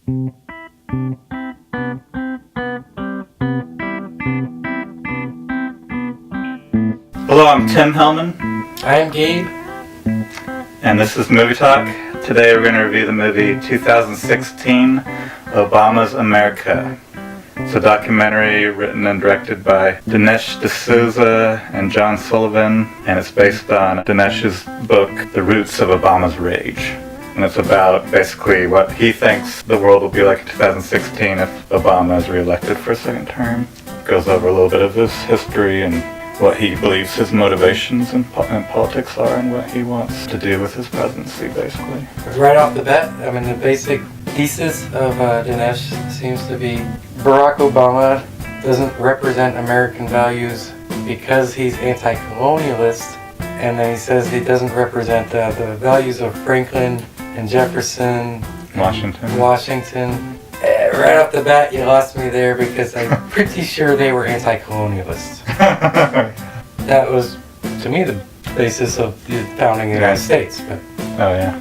Hello, I'm Tim Hellman. I'm Gabe. And this is Movie Talk. Today we're going to review the movie 2016, Obama's America. It's a documentary written and directed by Dinesh D'Souza and John Sullivan, and it's based on Dinesh's book, The Roots of Obama's Rage. And it's about basically what he thinks the world will be like in 2016 if Obama is reelected for a second term. It goes over a little bit of his history and what he believes his motivations in politics are and what he wants to do with his presidency, basically. Right off the bat, I mean, the basic thesis of Dinesh seems to be Barack Obama doesn't represent American values because he's anti-colonialist, and then he says he doesn't represent the values of Franklin and Jefferson, Washington. Right off the bat, you lost me there because I'm pretty sure they were anti-colonialists. That was, to me, the basis of the founding of the United States. But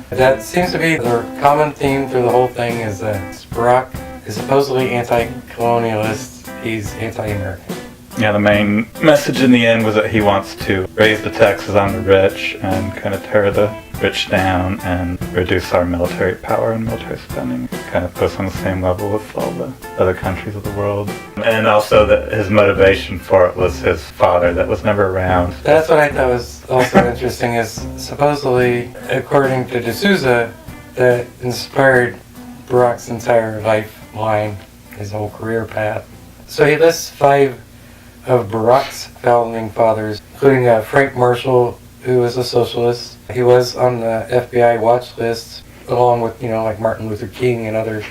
that seems to be the common theme through the whole thing, is that Barack is supposedly anti-colonialist, he's anti-American. Yeah, the main message in the end was that he wants to raise the taxes on the rich and kind of tear the rich down and reduce our military power and military spending. Kind of put us on the same level with all the other countries of the world. And also that his motivation for it was his father that was never around. That's what I thought was also interesting, is supposedly, according to D'Souza, that inspired Barack's entire lifeline, his whole career path. So he lists 5 of Barack's founding fathers, including Frank Marshall, who was a socialist. He was on the FBI watch list, along with, like Martin Luther King and other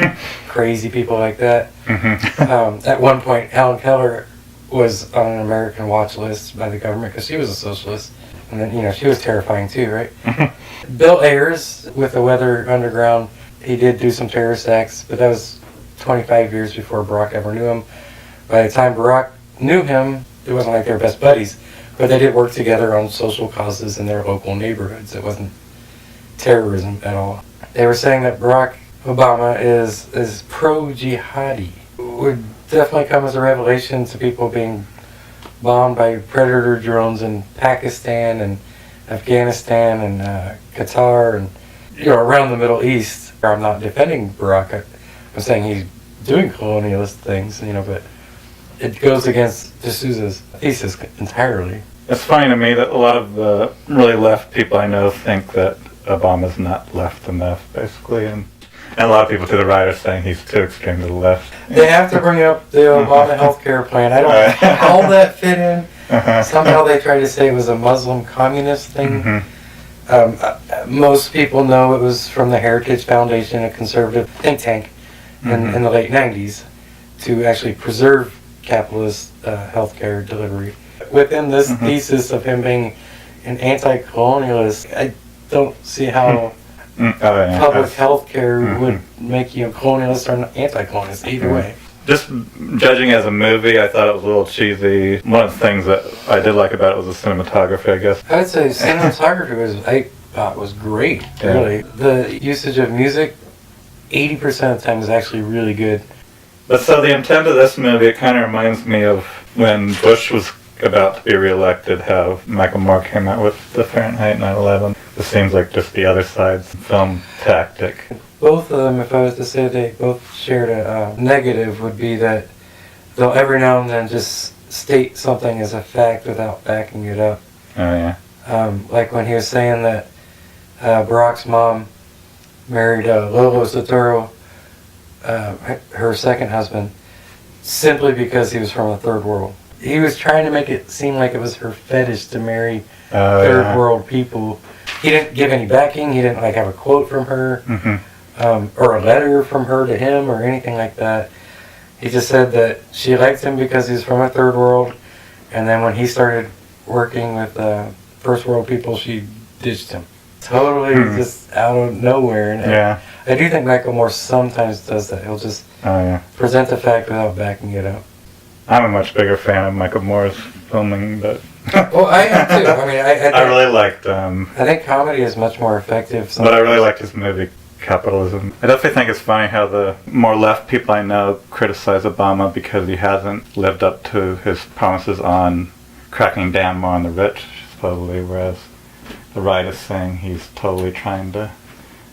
crazy people like that. Mm-hmm. At one point, Helen Keller was on an American watch list by the government because she was a socialist. And then, she was terrifying too, right? Mm-hmm. Bill Ayers, with the Weather Underground, he did do some terrorist acts, but that was 25 years before Barack ever knew him. By the time Barack knew him, it wasn't like they were best buddies, but they did work together on social causes in their local neighborhoods. It wasn't terrorism at all. They were saying that Barack Obama is pro-jihadi. It would definitely come as a revelation to people being bombed by Predator drones in Pakistan and Afghanistan and Qatar and around the Middle East. I'm not defending Barack. I'm saying he's doing colonialist things, but it goes against D'Souza's thesis entirely. It's funny to me that a lot of the really left people I know think that Obama's not left enough, basically, and a lot of people to the right are saying he's too extreme to the left. They have to bring up the Obama healthcare plan. I don't know how that fit in. Somehow they tried to say it was a Muslim communist thing. Mm-hmm. Most people know it was from the Heritage Foundation, a conservative think tank in the late 90s, to actually preserve capitalist healthcare delivery. Within this thesis of him being an anti-colonialist, I don't see how public healthcare would make you a colonialist or an anti-colonialist, either way. Just judging as a movie, I thought it was a little cheesy. One of the things that I did like about it was the cinematography, I guess. I would say cinematography was great, really. The usage of music, 80% of the time, is actually really good. But so the intent of this movie, it kind of reminds me of when Bush was about to be reelected, how Michael Moore came out with the Fahrenheit 9/11. This seems like just the other side's film tactic. Both of them, if I was to say they both shared a negative, would be that they'll every now and then just state something as a fact without backing it up. Oh, yeah. Like when he was saying that Barack's mom married Lolo Soetoro, her second husband, simply because he was from a third world. He was trying to make it seem like it was her fetish to marry third world people. He didn't give any backing. He didn't have a quote from her or a letter from her to him or anything like that. He just said that she liked him because he's from a third world, and then when he started working with first world people, she ditched him. Totally just out of nowhere. And I do think Michael Moore sometimes does that. He'll just present the fact without backing it up. I'm a much bigger fan of Michael Moore's filming, but well, I am too. I mean, I really liked. I think comedy is much more effective. But I really liked his movie capitalism. I definitely think it's funny how the more left people I know criticize Obama because he hasn't lived up to his promises on cracking down more on the rich, supposedly, whereas the right is saying he's totally trying to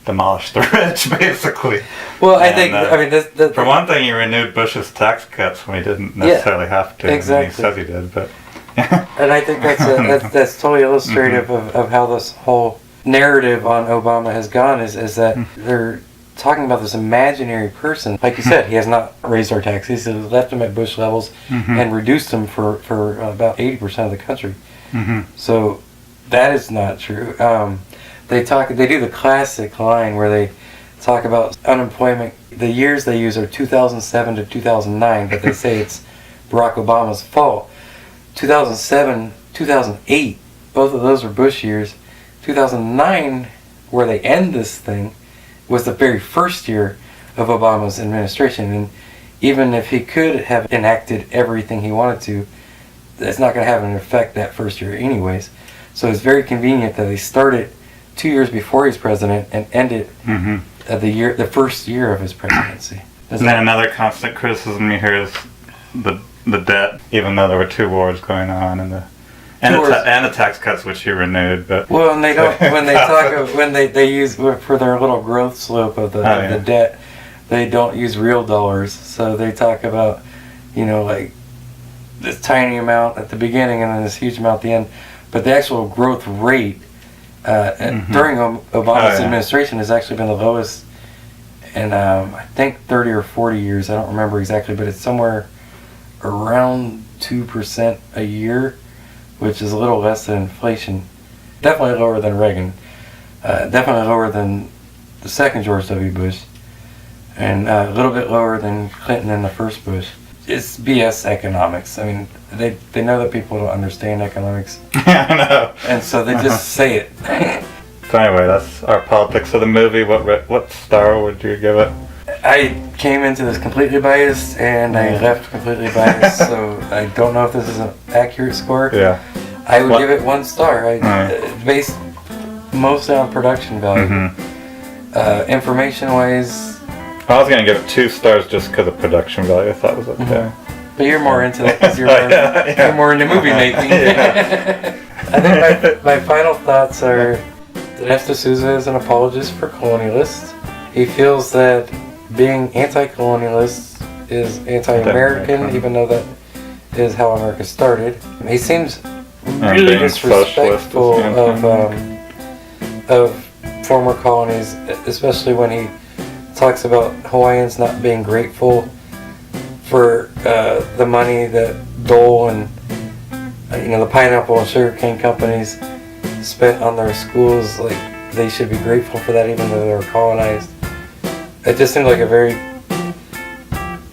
demolish the rich, basically. Well, I think, I mean, for one thing, he renewed Bush's tax cuts when he didn't necessarily have to. Exactly. And he says he did, but... And I think that's totally illustrative of how this whole narrative on Obama has gone, is that they're talking about this imaginary person. Like you said, he has not raised our taxes. He left them at Bush levels and reduced them for about 80% of the country. So that is not true. They do the classic line where they talk about unemployment. The years they use are 2007 to 2009, but they say it's Barack Obama's fault. 2007, 2008, both of those were Bush years. 2009, where they end this thing, was the very first year of Obama's administration. And even if he could have enacted everything he wanted to, that's not going to have an effect that first year anyways. So it's very convenient that they started 2 years before he's president and ended at the first year of his presidency. And then another constant criticism you hear is the debt, even though there were 2 wars going on, and the tax cuts which he renewed. But well, and they don't when they use for their little growth slope of the debt, they don't use real dollars. So they talk about, like this tiny amount at the beginning and then this huge amount at the end. But the actual growth rate during Obama's administration has actually been the lowest in I think 30 or 40 years. I don't remember exactly, but it's somewhere around 2% a year, which is a little less than inflation. Definitely lower than Reagan. Definitely lower than the second George W. Bush, and a little bit lower than Clinton and the first Bush. It's BS economics. I mean, they know that people don't understand economics. Yeah, I know. And so they just say it. So anyway, that's our politics of the movie. What star would you give it? I came into this completely biased, and I left completely biased, so I don't know if this is an accurate score. Yeah. I would give it 1 star. Based mostly on production value. Information-wise... I was going to give it 2 stars just because of production value. I thought it was okay. But you're more into that because you're more into movie making. I think my final thoughts are Dinesh D'Souza is an apologist for colonialists. He feels that being anti-colonialist is anti-American, even though that is how America started. He seems really disrespectful of former colonies, especially when he talks about Hawaiians not being grateful for the money that Dole and the pineapple and sugarcane companies spent on their schools. Like, they should be grateful for that, even though they were colonized. It just seemed like a very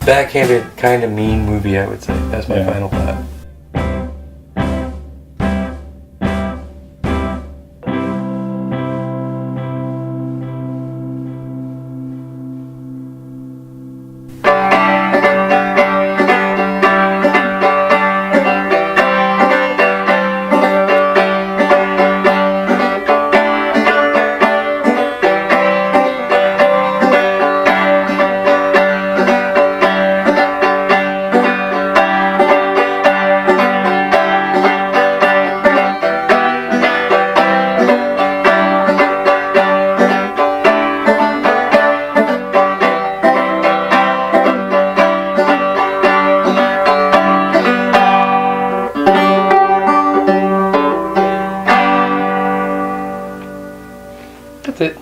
backhanded, kind of mean movie, I would say. That's my final thought. That's it.